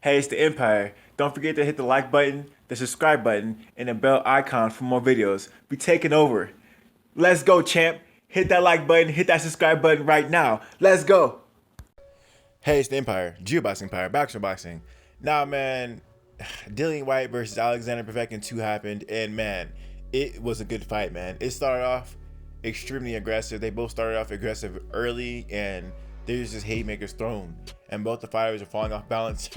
Hey, it's the Empire. Don't forget to hit the like button, the subscribe button, and the bell icon for more videos. We taking over. Let's go, champ. Hit that like button, hit that subscribe button right now. Let's go. Hey, it's the Empire. Geoboxing Empire. Boxer Boxing. Now, man, Dillian Whyte versus Alexander Povetkin 2 happened, and man, it was a good fight, man. It started off extremely aggressive. They both started off aggressive early, and there's just haymakers thrown, and both the fighters are falling off balance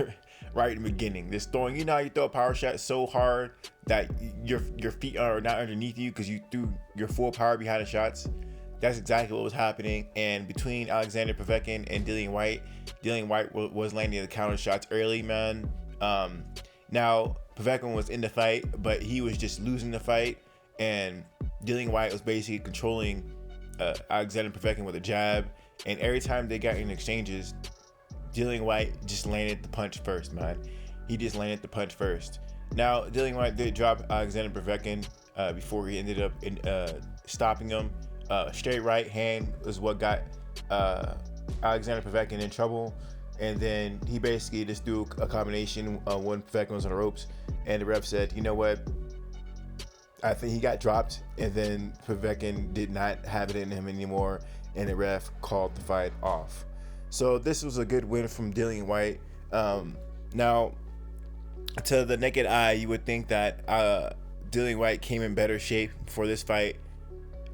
right in the beginning. This throwing, you know how you throw a power shot so hard that your feet are not underneath you because you threw your full power behind the shots. That's exactly what was happening. And between Alexander Povetkin and Dillian Whyte was landing the counter shots early, man. Now Povetkin was in the fight, but he was just losing the fight, and Dillian Whyte was basically controlling Alexander Povetkin with a jab. And every time they got in exchanges, Dillian Whyte just landed the punch first, man. He just landed the punch first. Now, Dillian Whyte did drop Alexander Povetkin before he ended up stopping him. Straight right hand was what got Alexander Povetkin in trouble. And then he basically just threw a combination when Povetkin was on the ropes. And the ref said, you know what? I think he got dropped. And then Povetkin did not have it in him anymore. And the ref called the fight off. So this was a good win from Dillian Whyte. Now, to the naked eye, you would think that Dillian Whyte came in better shape for this fight,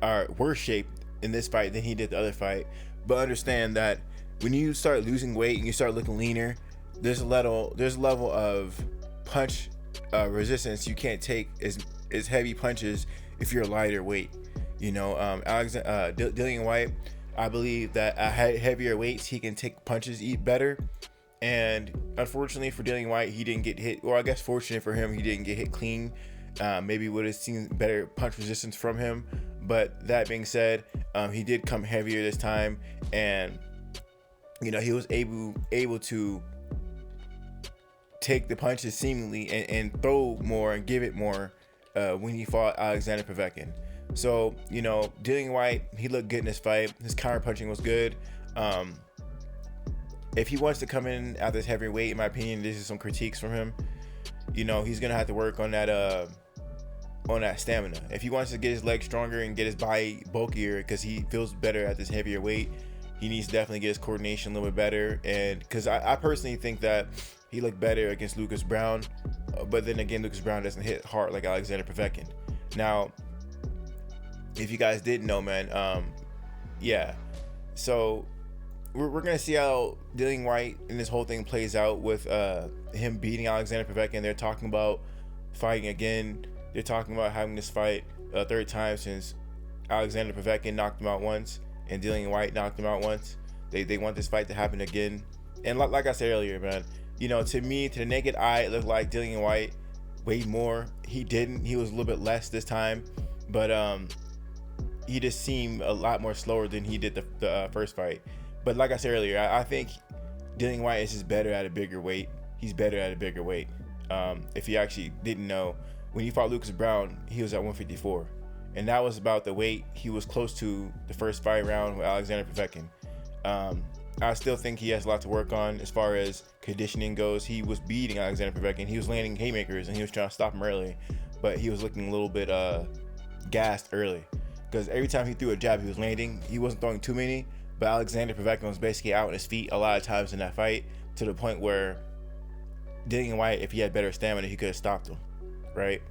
or worse shape in this fight than he did the other fight. But understand that when you start losing weight and you start looking leaner, there's a level of punch resistance. You can't take as heavy punches if you're a lighter weight. You know, Dillian Whyte, I believe that at heavier weights, he can take punches better. And unfortunately for Dillian Whyte, he didn't get hit. Or I guess fortunate for him, he didn't get hit clean. Maybe would have seen better punch resistance from him. But that being said, he did come heavier this time. And, you know, he was able to take the punches seemingly and throw more and give it more when he fought Alexander Povetkin. So, you know, Dillian Whyte, he looked good in this fight. His counter punching was good. If he wants to come in at this heavy weight, in my opinion, this is some critiques from him. You know, he's gonna have to work on that stamina. If he wants to get his legs stronger and get his body bulkier, because he feels better at this heavier weight, he needs to definitely get his coordination a little bit better. And because I personally think that he looked better against Lucas Brown, but then again, Lucas Brown doesn't hit hard like Alexander Povetkin. Now, if you guys didn't know, man, yeah. So we're gonna see how Dillian Whyte and this whole thing plays out with him beating Alexander Povetkin. They're talking about fighting again. They're talking about having this fight a third time since Alexander Povetkin knocked him out once and Dillian Whyte knocked him out once. They want this fight to happen again. And like I said earlier, man, you know, to me, to the naked eye, it looked like Dillian Whyte weighed more. He didn't. He was a little bit less this time, but he just seemed a lot more slower than he did the first fight. But like I said earlier, I think Dillian Whyte is just better at a bigger weight. He's better at a bigger weight. If you actually didn't know, when he fought Lucas Brown, he was at 154. And that was about the weight he was close to the first fight round with Alexander Povetkin. I still think he has a lot to work on as far as conditioning goes. He was beating Alexander Povetkin. He was landing haymakers, and he was trying to stop him early. But he was looking a little bit gassed early. Because every time he threw a jab, he was landing. He wasn't throwing too many, but Alexander Povetkin was basically out on his feet a lot of times in that fight, to the point where Dillian Whyte, if he had better stamina, he could have stopped him, right?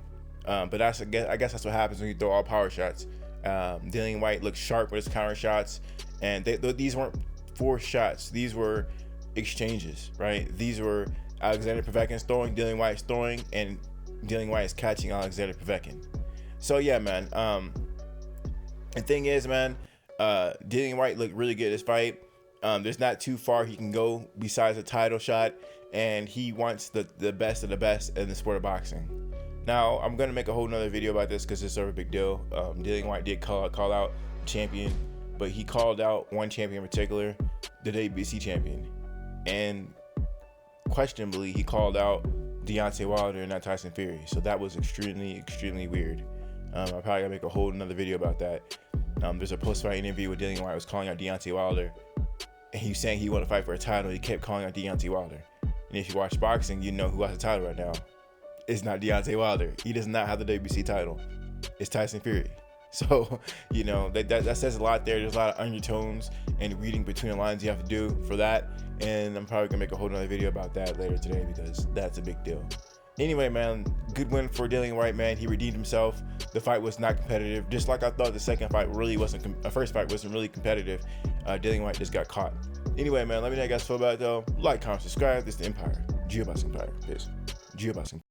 But I guess that's what happens when you throw all power shots. Dillian Whyte looked sharp with his counter shots, and these weren't forced shots. These were exchanges, right? These were Alexander Povetkin's throwing, Dillian Whyte's throwing, and Dillian Whyte is catching Alexander Povetkin. So yeah, man. The thing is, man, Dillian Whyte looked really good in this fight. There's not too far he can go besides a title shot, and he wants the best of the best in the sport of boxing. Now, I'm going to make a whole nother video about this because it's sort of a big deal. Dillian Whyte did call out champion, but he called out one champion in particular, the WBC champion. And questionably, he called out Deontay Wilder and not Tyson Fury. So that was extremely, extremely weird. I'll probably gonna make a whole another video about that. There's a post-fight interview with Dillian Whyte was calling out Deontay Wilder, and he was saying he wanted to fight for a title. He kept calling out Deontay Wilder. And if you watch boxing, you know who has the title right now. It's not Deontay Wilder. He does not have the WBC title. It's Tyson Fury. So, you know, that says a lot there. There's a lot of undertones and reading between the lines you have to do for that. And I'm probably going to make a whole nother video about that later today because that's a big deal. Anyway, man, good win for Dillian Whyte, man. He redeemed himself. The fight was not competitive. Just like I thought the second fight really wasn't, the first fight wasn't really competitive. Dillian Whyte just got caught. Anyway, man, let me know how you guys feel about it, though. Like, comment, subscribe. This is the Empire. Geoboxing Empire. Peace. Geoboxing.